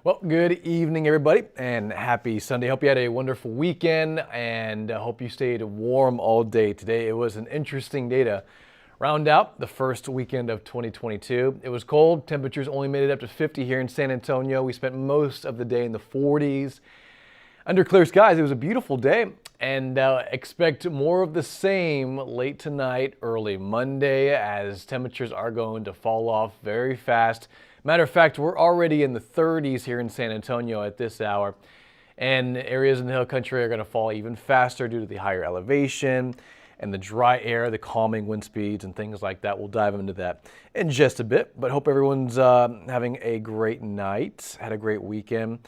Well, good evening, everybody, and happy Sunday. Hope you had a wonderful weekend, and hope you stayed warm all day. Today, it was an interesting day to round out the first weekend of 2022. It was cold. Temperatures only made it up to 50 here in San Antonio. We spent most of the day in the 40s. Under clear skies, it was a beautiful day, and expect more of the same late tonight, early Monday, as temperatures are going to fall off very fast. Matter of fact, we're already in the 30s here in San Antonio at this hour, and areas in the hill country are going to fall even faster due to the higher elevation and the dry air, the calming wind speeds and things like that. We'll dive into that in just a bit, but hope everyone's having a great night, had a great weekend.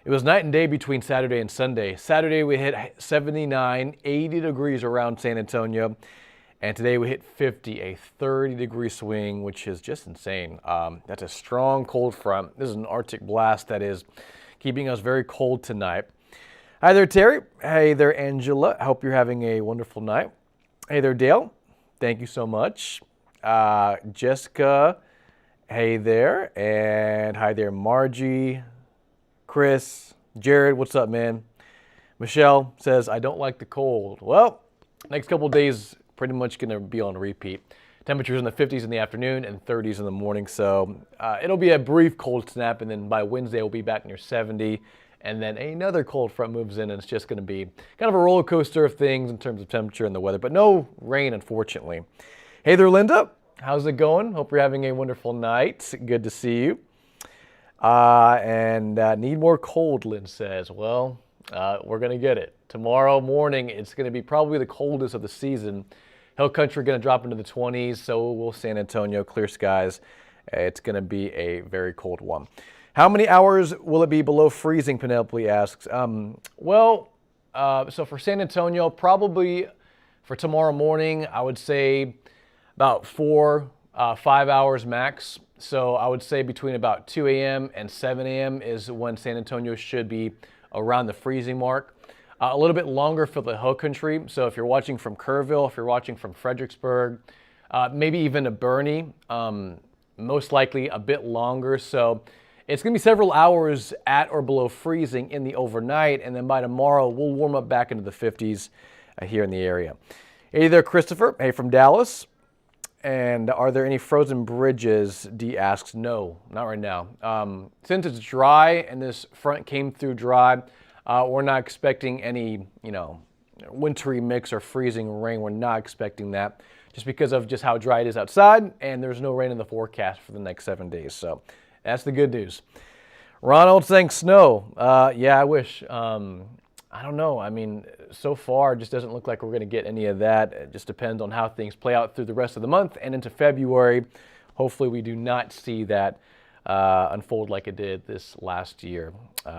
It was night and day between Saturday and Sunday. Saturday we hit 79, 80 degrees around San Antonio. And today we hit 50, a 30-degree swing, which is just insane. That's a strong cold front. This is an Arctic blast that is keeping us very cold tonight. Hi there, Terry. Hey there, Angela. I hope you're having a wonderful night. Hey there, Dale. Thank you so much. Jessica, hey there. And hi there, Margie, Chris, Jared, what's up, man? Michelle says, I don't like the cold. Well, next couple of days, pretty much going to be on repeat. Temperatures in the 50s in the afternoon and 30s in the morning. So it'll be a brief cold snap, and then by Wednesday we'll be back near 70. And then another cold front moves in, and it's just going to be kind of a roller coaster of things in terms of temperature and the weather, but no rain, unfortunately. Hey there, Linda. How's it going? Hope you're having a wonderful night. Good to see you. Need more cold, Lynn says. Well, we're going to get it. Tomorrow morning, it's going to be probably the coldest of the season. Hill country going to drop into the 20s, so will San Antonio, clear skies. It's going to be a very cold one. How many hours will it be below freezing, Penelope asks. So for San Antonio, probably for tomorrow morning, I would say about 4, 5 hours max. So I would say between about 2 a.m. and 7 a.m. is when San Antonio should be around the freezing mark. A little bit longer for the hill country. So if you're watching from Kerrville, if you're watching from Fredericksburg, maybe even a Bernie, most likely a bit longer. So it's going to be several hours at or below freezing in the overnight. And then by tomorrow, we'll warm up back into the 50s here in the area. Hey there, Christopher. Hey, from Dallas. And are there any frozen bridges? D asks. No, not right now. Since it's dry and this front came through dry, we're not expecting any, wintry mix or freezing rain. We're not expecting that just because of just how dry it is outside, and there's no rain in the forecast for the next 7 days. So that's the good news. Ronald saying snow. Yeah, I wish. I don't know. I mean, so far, it just doesn't look like we're going to get any of that. It just depends on how things play out through the rest of the month and into February. Hopefully, we do not see that unfold like it did this last year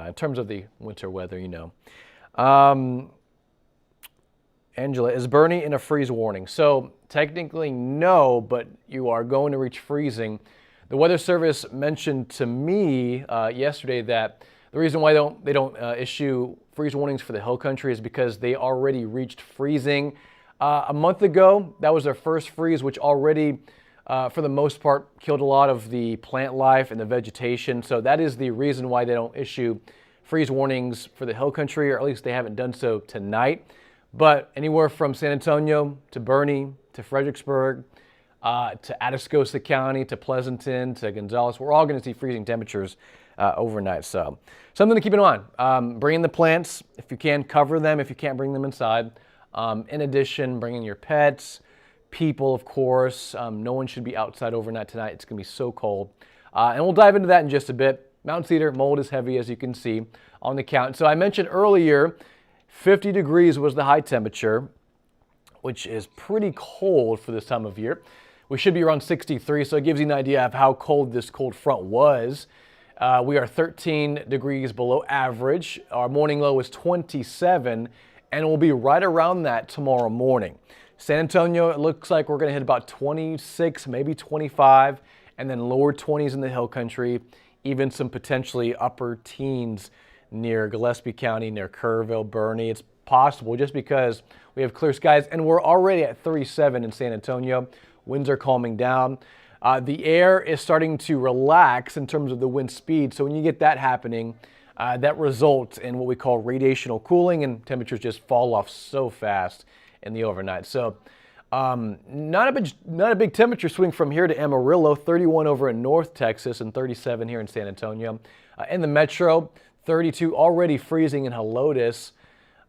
in terms of the winter weather, Angela, is Bernie in a freeze warning? So technically no, but you are going to reach freezing. The Weather Service mentioned to me yesterday that the reason why they don't issue freeze warnings for the hill country is because they already reached freezing. A month ago, that was their first freeze, which already, for the most part, killed a lot of the plant life and the vegetation. So that is the reason why they don't issue freeze warnings for the hill country, or at least they haven't done so tonight. But anywhere from San Antonio to Bernie to Fredericksburg to Atascosa County to Pleasanton to Gonzales, we're all going to see freezing temperatures overnight. So something to keep in mind. Bring in the plants. If you can, cover them. If you can't, bring them inside. In addition, bring in your pets, people, of course. No one should be outside overnight tonight. It's going to be so cold. And we'll dive into that in just a bit. Mountain cedar mold is heavy, as you can see on the count. So I mentioned earlier, 50 degrees was the high temperature, which is pretty cold for this time of year. We should be around 63, so it gives you an idea of how cold this cold front was. We are 13 degrees below average. Our morning low is 27, and we'll be right around that tomorrow morning. San Antonio, it looks like we're going to hit about 26, maybe 25, and then lower 20s in the hill country, even some potentially upper teens near Gillespie County, near Kerrville, Bernie. It's possible just because we have clear skies, and we're already at 37 in San Antonio. Winds are calming down. The air is starting to relax in terms of the wind speed. So when you get that happening, that results in what we call radiational cooling, and temperatures just fall off so fast in the overnight. So not a big temperature swing from here to Amarillo. 31 over in North Texas and 37 here in San Antonio. In the metro, 32 already freezing in Helotes.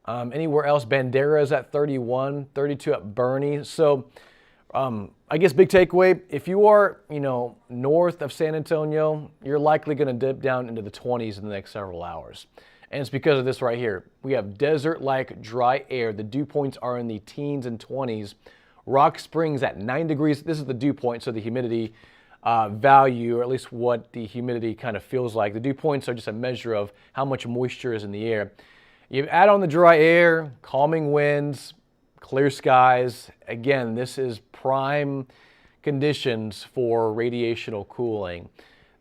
Anywhere else, Banderas at 31, 32 at Bernie. So I guess big takeaway, if you are, north of San Antonio, you're likely going to dip down into the 20s in the next several hours. And it's because of this right here. We have desert-like dry air. The dew points are in the teens and 20s. Rock Springs at 9 degrees. This is the dew point, so the humidity value, or at least what the humidity kind of feels like. The dew points are just a measure of how much moisture is in the air. You add on the dry air, calming winds, clear skies. Again, this is prime conditions for radiational cooling.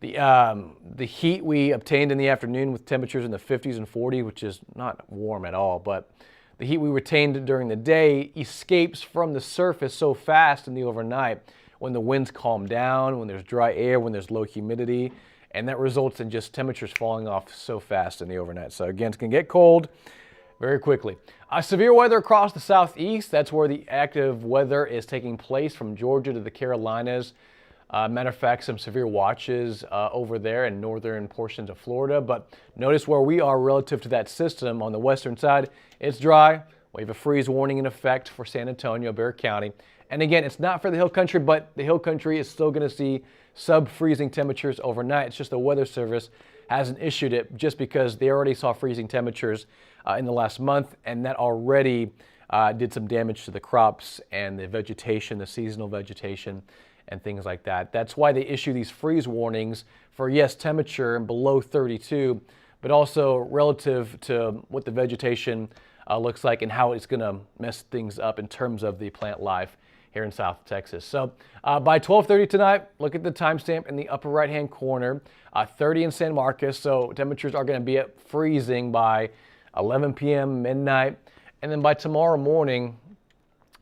The heat we obtained in the afternoon with temperatures in the 50s and 40s, which is not warm at all, but the heat we retained during the day escapes from the surface so fast in the overnight when the winds calm down, when there's dry air, when there's low humidity, and that results in just temperatures falling off so fast in the overnight. So again, it's going to get cold very quickly. Severe weather across the southeast. That's where the active weather is taking place, from Georgia to the Carolinas. Matter of fact, some severe watches over there in northern portions of Florida. But notice where we are relative to that system on the western side. It's dry. We have a freeze warning in effect for San Antonio, Bexar County. And again, it's not for the hill country, but the hill country is still going to see sub-freezing temperatures overnight. It's just the Weather Service hasn't issued it just because they already saw freezing temperatures in the last month, and that already did some damage to the crops and the vegetation, the seasonal vegetation, and things like that. That's why they issue these freeze warnings for, yes, temperature below 32, but also relative to what the vegetation looks like and how it's going to mess things up in terms of the plant life here in South Texas. So by 12:30 tonight, look at the timestamp in the upper right-hand corner, 30 in San Marcos. So temperatures are going to be at freezing by 11 p.m., midnight. And then by tomorrow morning,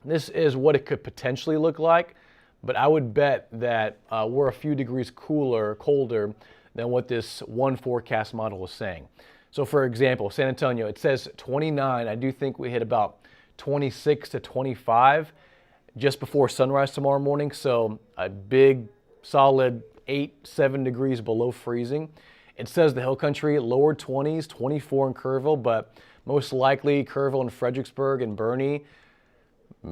this is what it could potentially look like. But I would bet that we're a few degrees colder than what this one forecast model is saying. So for example, San Antonio, it says 29. I do think we hit about 26 to 25. just before sunrise tomorrow morning. So a big solid 7 degrees below freezing. It says the hill country, lower 20s, 24 in Kerrville, but most likely Kerrville and Fredericksburg and Bernie,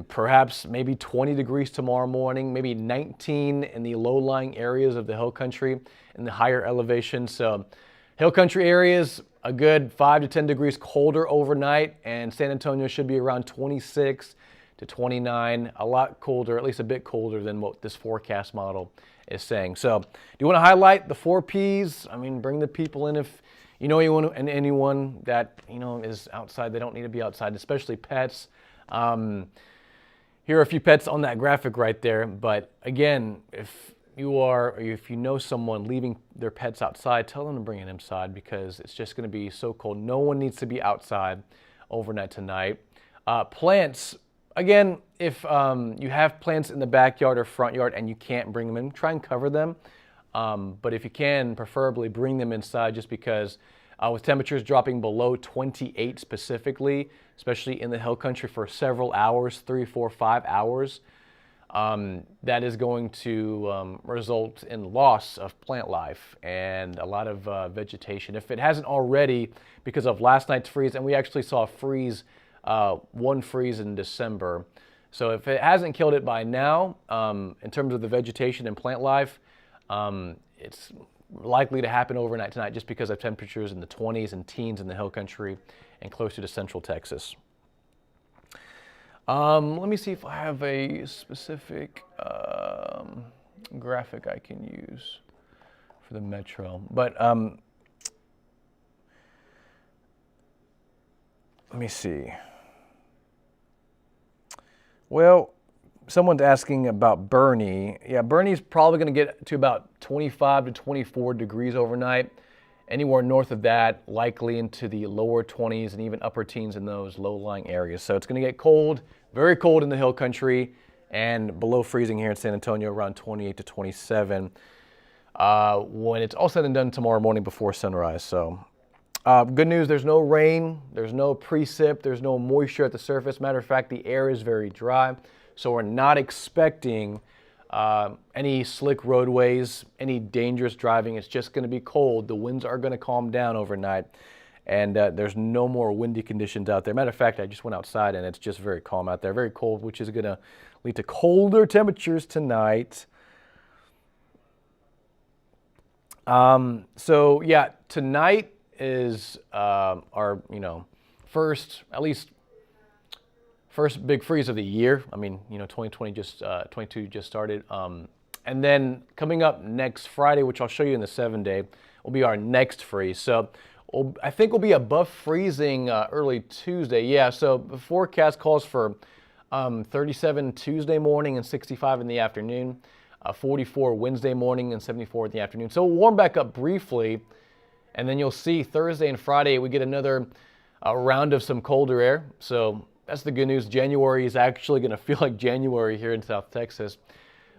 perhaps maybe 20 degrees tomorrow morning, maybe 19 in the low-lying areas of the hill country and the higher elevation. So hill country areas, a good 5 to 10 degrees colder overnight, and San Antonio should be around 26 to 29, a lot colder, at least a bit colder than what this forecast model is saying. So do you want to highlight the 4 Ps? I mean, bring the people in if you know anyone that is outside. They don't need to be outside, especially pets. Here are a few pets on that graphic right there. But again, if you know someone leaving their pets outside, tell them to bring it inside because it's just going to be so cold. No one needs to be outside overnight tonight. Plants, again, if you have plants in the backyard or front yard and you can't bring them in, try and cover them. But if you can, preferably bring them inside just because with temperatures dropping below 28 specifically, especially in the hill country for several hours, 3, 4, 5 hours, that is going to result in loss of plant life and a lot of vegetation. If it hasn't already because of last night's freeze, and we actually saw a freeze, one freeze in December. So if it hasn't killed it by now, in terms of the vegetation and plant life, it's likely to happen overnight tonight just because of temperatures in the 20s and teens in the hill country and closer to central Texas. Let me see if I have a specific graphic I can use for the metro. But let me see. Well, someone's asking about Bernie. Yeah, Bernie's probably going to get to about 25 to 24 degrees overnight. Anywhere north of that, likely into the lower 20s and even upper teens in those low-lying areas. So it's going to get cold, very cold in the hill country, and below freezing here in San Antonio, around 28 to 27 when it's all said and done tomorrow morning before sunrise. So good news, there's no rain, there's no precip, there's no moisture at the surface. Matter of fact, the air is very dry. So we're not expecting any slick roadways, any dangerous driving. It's just going to be cold. The winds are going to calm down overnight, and there's no more windy conditions out there. Matter of fact, I just went outside, and it's just very calm out there, very cold, which is going to lead to colder temperatures tonight. So yeah, tonight is our first, at least first big freeze of the year. I mean, 2022 just started. And then coming up next Friday, which I'll show you in the 7-day, will be our next freeze. So I think we'll be above freezing early Tuesday. Yeah, so the forecast calls for 37 Tuesday morning and 65 in the afternoon, 44 Wednesday morning and 74 in the afternoon. So we'll warm back up briefly, and then you'll see Thursday and Friday we get another round of some colder air. So that's the good news. January is actually going to feel like January here in South Texas.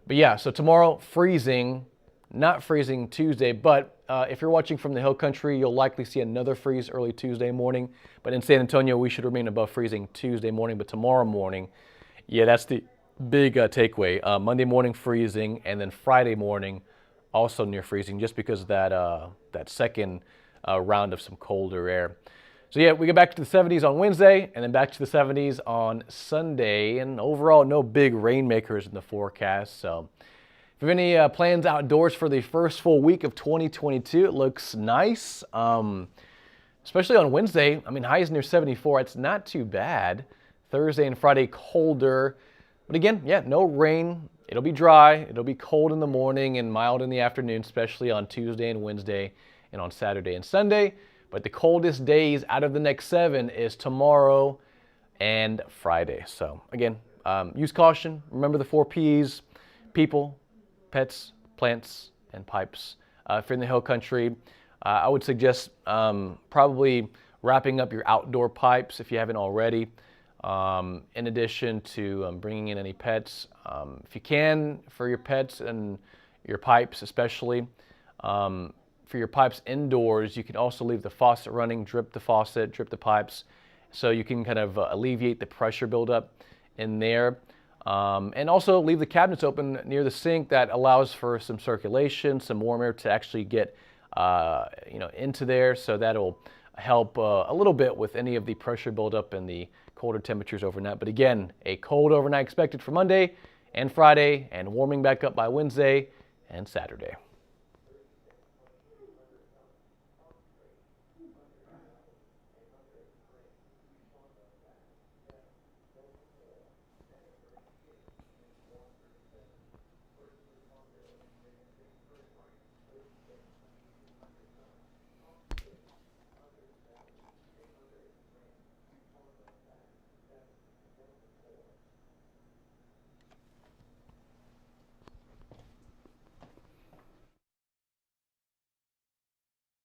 But yeah, so tomorrow freezing, not freezing Tuesday, but if you're watching from the hill country, you'll likely see another freeze early Tuesday morning. But in San Antonio, we should remain above freezing Tuesday morning. But tomorrow morning, yeah, that's the big takeaway. Monday morning freezing, and then Friday morning also near freezing, just because of that second round of some colder air. So yeah, we get back to the 70s on Wednesday, and then back to the 70s on Sunday. And overall, no big rainmakers in the forecast. So if you have any plans outdoors for the first full week of 2022, it looks nice. Especially on Wednesday, I mean, highs near 74. It's not too bad. Thursday and Friday, colder. But again, yeah, no rain. It'll be dry. It'll be cold in the morning and mild in the afternoon, especially on Tuesday and Wednesday and on Saturday and Sunday. But the coldest days out of the next 7 is tomorrow and Friday. So again, use caution. Remember the 4 Ps: people, pets, plants, and pipes. If you're in the hill country, I would suggest probably wrapping up your outdoor pipes if you haven't already. In addition to bringing in any pets, if you can, for your pets and your pipes especially. For your pipes indoors, you can also leave the faucet running, drip the faucet, drip the pipes, so you can kind of alleviate the pressure buildup in there. And also leave the cabinets open near the sink. That allows for some circulation, some warm air to actually get into there. So that'll help a little bit with any of the pressure buildup and the colder temperatures overnight. But again, a cold overnight expected for Monday and Friday, and warming back up by Wednesday and Saturday.